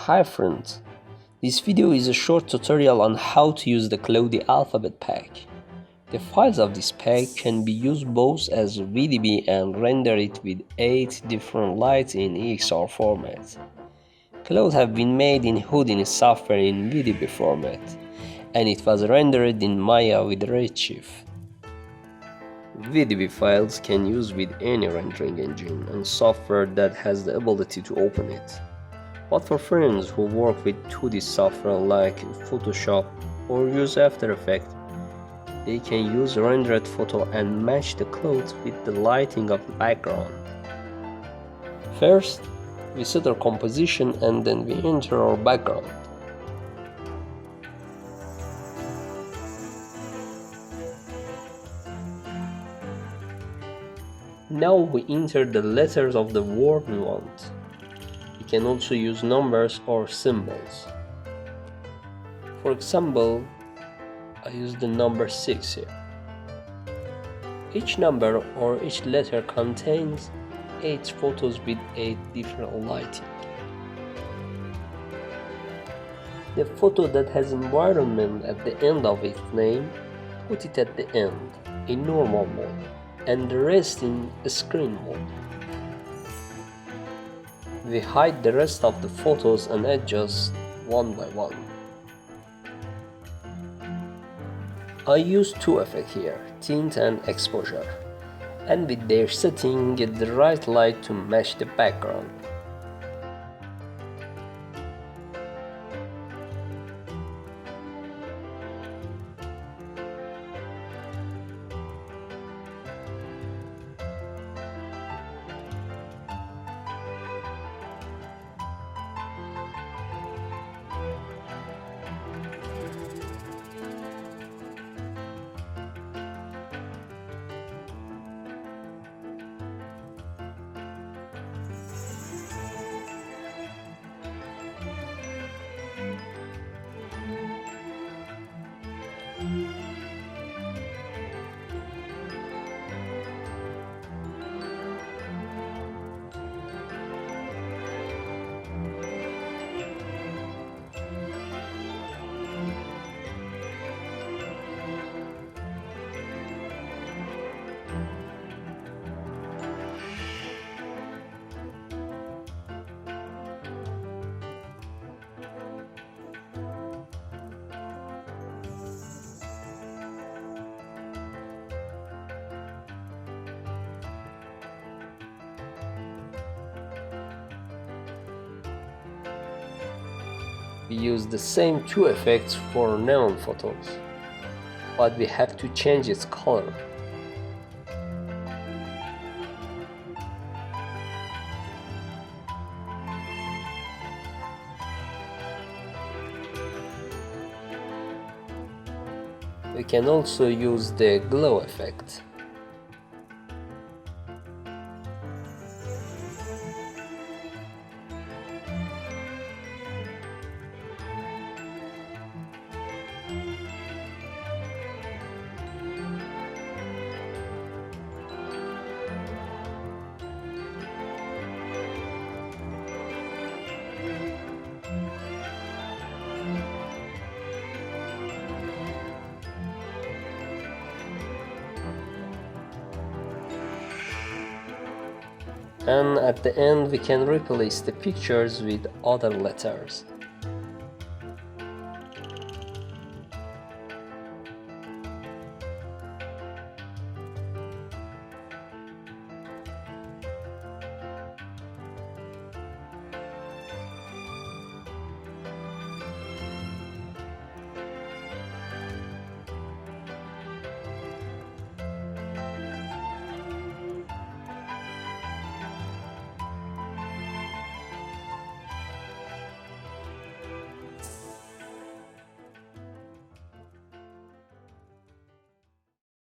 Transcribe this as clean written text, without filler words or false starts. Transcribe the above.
Hi friends, this video is a short tutorial on how to use the Cloudy Alphabet pack. The files of this pack can be used both as VDB and render it with 8 different lights in EXR format. Clouds have been made in Houdini software in VDB format, and it was rendered in Maya with redshift. VDB files can use with any rendering engine and software that has the ability to open it. But for friends who work with 2D software like Photoshop or use After Effects, they can use rendered photo and match the clouds with the lighting of the background. First, we set our composition and then we enter our background. Now we enter the letters of the word we want. We can also use numbers or symbols. For example, I use the number 6 here. Each number or each letter contains 8 photos with 8 different lighting. The photo that has environment at the end of its name, put it at the end in normal mode and the rest in screen mode. We hide the rest of the photos and adjust one by one. I use two effects here, tint and exposure, and with their setting get the right light to match the background. We use the same two effects for neon photos, but we have to change its color. We can also use the glow effect. And at the end we can replace the pictures with other letters.